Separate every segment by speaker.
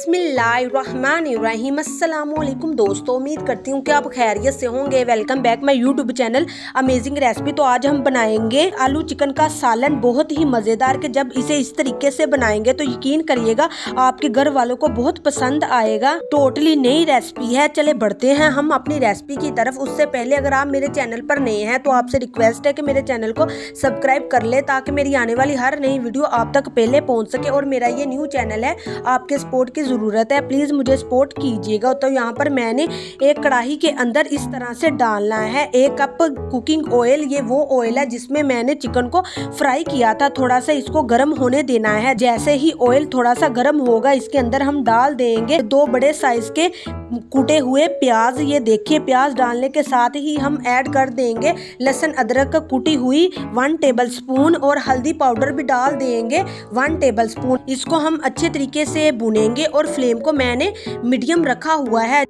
Speaker 1: बिस्मिल्लाहिर्रहमानिर्रहीम। अस्सलामुअलैकुम दोस्तों, उम्मीद करती हूँ कि आप खैरियत से होंगे। Welcome back my YouTube channel amazing recipe. तो आज हम बनाएंगे आलू चिकन का सालन, बहुत ही मज़ेदार के जब इसे इस तरीके से बनाएंगे तो यकीन करिएगा आपके घर वालों को बहुत पसंद आएगा। टोटली नई रेसिपी है। चले बढ़ते हैं हम अपनी रेसिपी की तरफ। उससे पहले अगर आप मेरे चैनल पर नए हैं तो आपसे रिक्वेस्ट है कि मेरे चैनल को सब्सक्राइब कर ले ताकि मेरी आने वाली हर नई वीडियो आप तक पहले पहुँच सके। और मेरा ये न्यू चैनल है, आपके सपोर्ट की ज़रूरत है, प्लीज़ मुझे सपोर्ट कीजिएगा। तो यहाँ पर मैंने एक कढ़ाई के अंदर इस तरह से डालना है 1 कप कुकिंग ऑयल। ये वो ऑयल है जिसमें मैंने चिकन को फ्राई किया था। थोड़ा सा इसको गर्म होने देना है। जैसे ही ऑयल थोड़ा सा गर्म होगा इसके अंदर हम डाल देंगे 2 बड़े साइज के कूटे हुए प्याज। ये देखिए, प्याज डालने के साथ ही हम ऐड कर देंगे लहसुन अदरक कुटी हुई 1 टेबल स्पून और हल्दी पाउडर भी डाल देंगे 1 टेबल स्पून। इसको हम अच्छे तरीके से भुनेंगे और फ्लेम को मैंने मीडियम रखा हुआ है।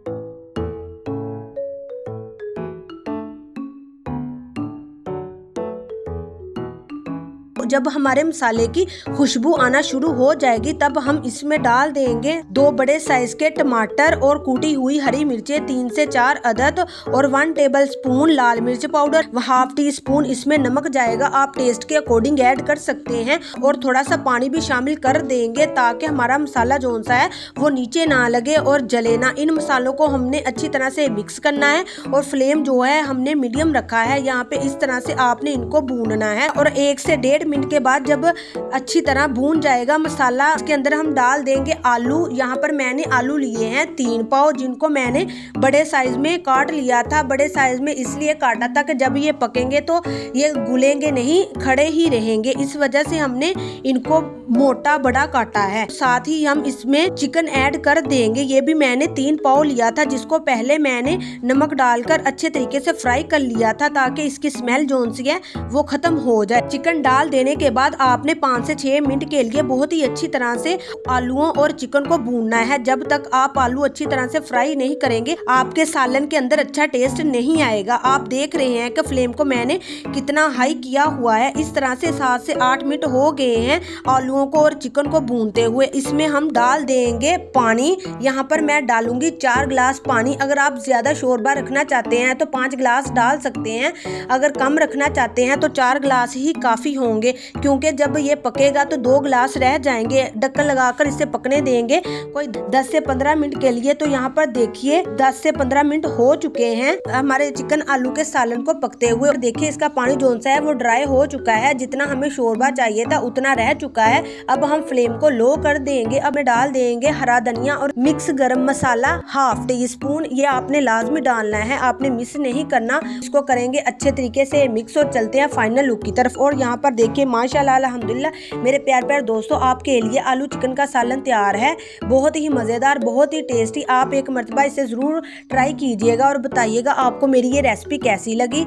Speaker 1: जब हमारे मसाले की खुशबू आना शुरू हो जाएगी तब हम इसमें डाल देंगे 2 बड़े साइज के टमाटर और कूटी हुई हरी मिर्चें 3 से 4 अदद और 1 टेबल स्पून लाल मिर्च पाउडर, हाफ टी स्पून इसमें नमक जाएगा। आप टेस्ट के अकॉर्डिंग ऐड कर सकते हैं और थोड़ा सा पानी भी शामिल कर देंगे ताकि हमारा मसाला जो सा है वो नीचे ना लगे और जले ना। इन मसालों को हमने अच्छी तरह से मिक्स करना है और फ्लेम जो है हमने मीडियम रखा है। यहाँ पे इस तरह से आपने इनको भूनना है और 1 से 1.5 मिनट के बाद जब अच्छी तरह भून जाएगा मसाला, इसके अंदर हम डाल देंगे आलू। यहाँ पर मैंने आलू लिए हैं 3 पाव, जिनको मैंने बड़े साइज में काट लिया था। बड़े साइज में इसलिए काटा था कि जब ये पकेंगे तो ये गुलेंगे नहीं, खड़े ही रहेंगे। इस वजह से हमने इनको मोटा बड़ा काटा है। साथ ही हम इसमें चिकन ऐड कर देंगे। ये भी मैंने 3 पाव लिया था, जिसको पहले मैंने नमक डालकर अच्छे तरीके से फ्राई कर लिया था ताकि इसकी स्मेल जो सी है वो खत्म हो जाए। चिकन डाल देने के बाद आपने 5 से 6 मिनट के लिए बहुत ही अच्छी तरह से आलूओं और चिकन को भूनना है। जब तक आप आलू अच्छी तरह से फ्राई नहीं करेंगे आपके सालन के अंदर अच्छा टेस्ट नहीं आएगा। आप देख रहे हैं कि फ्लेम को मैंने कितना हाई किया हुआ है। इस तरह से 7 से 8 मिनट हो गए हैं आलूओं को और चिकन को भूनते हुए। इसमें हम डाल देंगे पानी। यहाँ पर मैं डालूंगी 4 गिलास पानी। अगर आप ज्यादा शोरबा रखना चाहते हैं तो 5 गिलास डाल सकते हैं, अगर कम रखना चाहते हैं तो 4 गिलास ही काफी होंगे, क्योंकि जब ये पकेगा तो 2 गिलास रह जाएंगे। ढक्कन लगाकर इसे पकने देंगे कोई 10 से 15 मिनट के लिए। तो यहाँ पर देखिए 10 से 15 मिनट हो चुके हैं हमारे चिकन आलू के सालन को पकते हुए। और देखिए इसका पानी जोन सा है वो ड्राई हो चुका है। जितना हमें शोरबा चाहिए था उतना रह चुका है। अब हम फ्लेम को लो कर देंगे। अब डाल देंगे हरा धनिया और मिक्स गरम मसाला हाफ टी स्पून। ये आपने लाजमी डालना है, आपने मिस नहीं करना। इसको करेंगे अच्छे तरीके से मिक्स और चलते हैं फाइनल लुक की तरफ। और यहाँ पर देखिए माशाल्लाह अल्हम्दुलिल्लाह मेरे प्यार दोस्तों, आपके लिए आलू चिकन का सालन तैयार है। बहुत ही मज़ेदार, बहुत ही टेस्टी। आप एक मरतबा इसे ज़रूर ट्राई कीजिएगा और बताइएगा आपको मेरी ये रेसिपी कैसी लगी।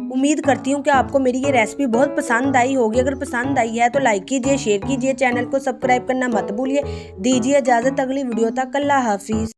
Speaker 1: उम्मीद करती हूँ कि आपको मेरी ये रेसिपी बहुत पसंद आई होगी। अगर पसंद आई है तो लाइक कीजिए, शेयर कीजिए, चैनल को सब्सक्राइब करना मत भूलिए। दीजिए इजाज़त अगली वीडियो तक। अल्लाह हाफिज़।